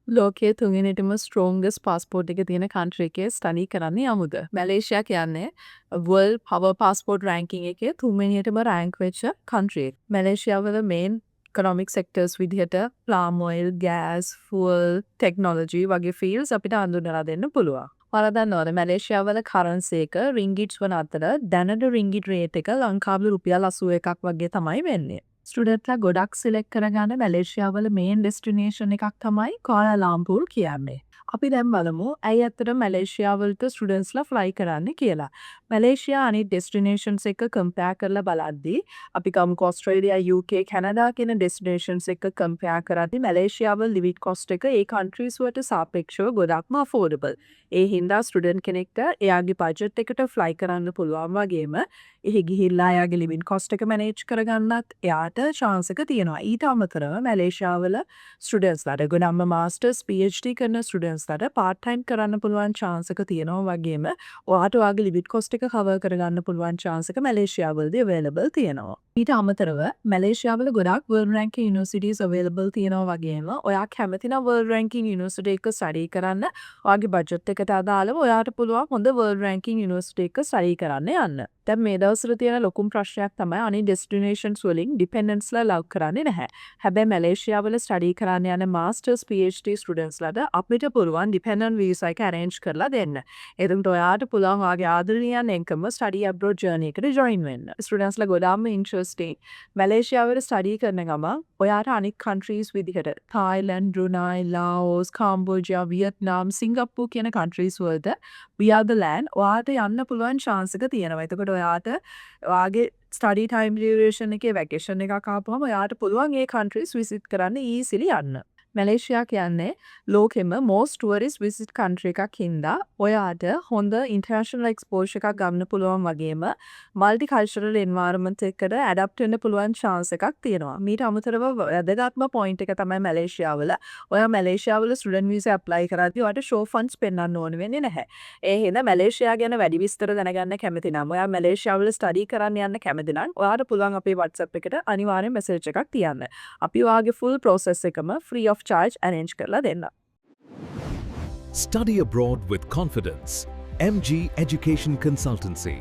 ලෝකයේ තුන්වෙනිටම ස්ට්‍රෝංගස් පාස්පෝර්ට් එක තියෙන කන්ට්‍රි එකේ ස්ටඩි කරන්න යමුද? මැලේසියා කියන්නේ වර්ල්ඩ් පවර් පාස්පෝර්ට් රෑන්කින් එකේ තුන්වෙනියටම රෑන්ක් වෙච්ච කන්ට්‍රි එක. මැලේසියා වල මේන් ඉකොනොමික් සෙක්ටර්ස් විදිහට ප්ලාම් ඔයිල්, ගෑස්, ෆුවල්, ටෙක්නොලොජි වගේ ෆීල්ඩ්ස් අපිට හඳුන්වලා දෙන්න පුළුවන්. ඔයාලා දන්නවද මැලේසියා වල කරන්සි එක රින්ගිට්ස් වන අතර දැනට රින්ගිට් රේට් එක ලංකාවේ රුපියල් 81ක් වගේ තමයි වෙන්නේ. ස්ටුඩන්ට්ලා ගොඩක් සිලෙක්ට් කරගන්න මැලේසියා වල මේන් ඩෙස්ටිනේෂන් එකක් තමයි කුආලාලම්පූර් කියන්නේ. අපි දැන් බලමු ඇයි ඇත්තට මැලේසියා වලට ස්ටුඩන්ට්ස්ලා ෆ්ලයි කරන්න කියලා. මැලේසියා අනිත් ඩෙස්ටිනේෂන්ස් එක කම්පෙයාර් කරලා බලද්දී අපි ගමුකෝ ඔස්ට්‍රේලියා, UK, කැනඩා කියන ඩෙස්ටිනේෂන්ස් එක කම්පෙයාර් කරද්දී මැලේසියා වල ලිවිං කොස්ට් එක ඒ කන්ට්‍රීස් වලට සාපේක්ෂව ගොඩක්ම අෆෝඩබල්. ඒ හින්දා ස්ටුඩන්ට් කෙනෙක්ට එයාගේ බජට් එකට ෆ්ලයි කරන්න පුළුවන් වගේම එහි ගිහිල්ලා එයාගේ ලිවිං කොස්ට් එක මැනේජ් කරගන්නත් එයාට chance එක තියෙනවා. ඊට අමතරව මැලේසියා වල ස්ටුඩන්ට්ස්ලාට ගොඩක්ම මාස්ටර්ස් PhD කරන ස්ටුඩන්ට්ස්ලාට part time කරන්න පුළුවන් chance එක තියෙනවා වගේම ඔයාට ඔයාගේ ලිවිං කොස්ට් එක cover කරගන්න පුළුවන් chance එක මැලේසියා වලදී available තියෙනවා. ඊට අමතරව මැලේසියා වල ගොඩක් world ranking universities available තියෙනවා වගේම ඔයා කැමති නම් world ranking university එක study කරන්න ඔයාගේ බජට් එකට අදාළව ඔයාට පුළුවන් හොඳ world ranking university එක study කරන්න යන්න. දැන් මේ දවස්වල තියෙන ලොකුම ප්‍රශ්නයක් තමයි අනිත් ඩෙස්ටිනේෂන්ස් වලින් ඩිපෙන්ඩන්ට්ස්ලා ලව් කරන්නේ නැහැ. හැබැයි මැලේසියා වල ස්ටඩි කරන්න යන මාස්ටර්ස් PhD ස්ටුඩන්ට්ස්ලාට අපිට පුළුවන් ඩිපෙන්ඩන්ට් වීසා එක arrange කරලා දෙන්න. එතකොට ඔයාට පුළුවන් ඔයාගේ ආදරණීයන් එක්කම ස්ටඩි abroad journey එකට join වෙන්න. ස්ටුඩන්ට්ස්ලා ගොඩාක්ම ඉන්ට්‍රස්ටිං. මැලේසියා වල ස්ටඩි කරන ගමන් ඔයාට අනිත් countries විදිහට Thailand, Brunei, Laos, Cambodia, Vietnam, Singapore කියන countries වලට via the land ඔයාට යන්න පුළුවන් chance එක තියෙනවා. එතකොට ඔයාට ඔයාගේ ස්ටඩි ටයිම් ඩියුරේෂන් එකේ වැකේෂන් එකක් ආපුවම ඔයාට පුළුවන් ඒ countries visit කරන්න easily යන්න. මැලේසියා කියන්නේ ලෝකෙම most tourist visit country එකක් හින්දා ඔයාට හොඳ international exposure එකක් ගන්න පුළුවන් වගේම multicultural environment එකකට adapt වෙන්න පුළුවන් chance එකක් තියෙනවා. මීට අමතරව වැදගත්ම point එක තමයි මැලේසියා වල ඔයා මැලේසියා වල student visa apply කරද්දී ඔයාට show funds පෙන්වන්න ඕන වෙන්නේ නැහැ. ඒ හින්දා මැලේසියා ගැන වැඩි විස්තර දැනගන්න කැමති නම් ඔයා මැලේසියා වල study කරන්න යන්න කැමති නම් ඔයාට පුළුවන් අපේ WhatsApp එකට අනිවාර්යෙන් message එකක් තියන්න. අපි ඔයාගේ full process එකම free of charge arrange කරලා දෙන්න. Study abroad with confidence. MG Education Consultancy.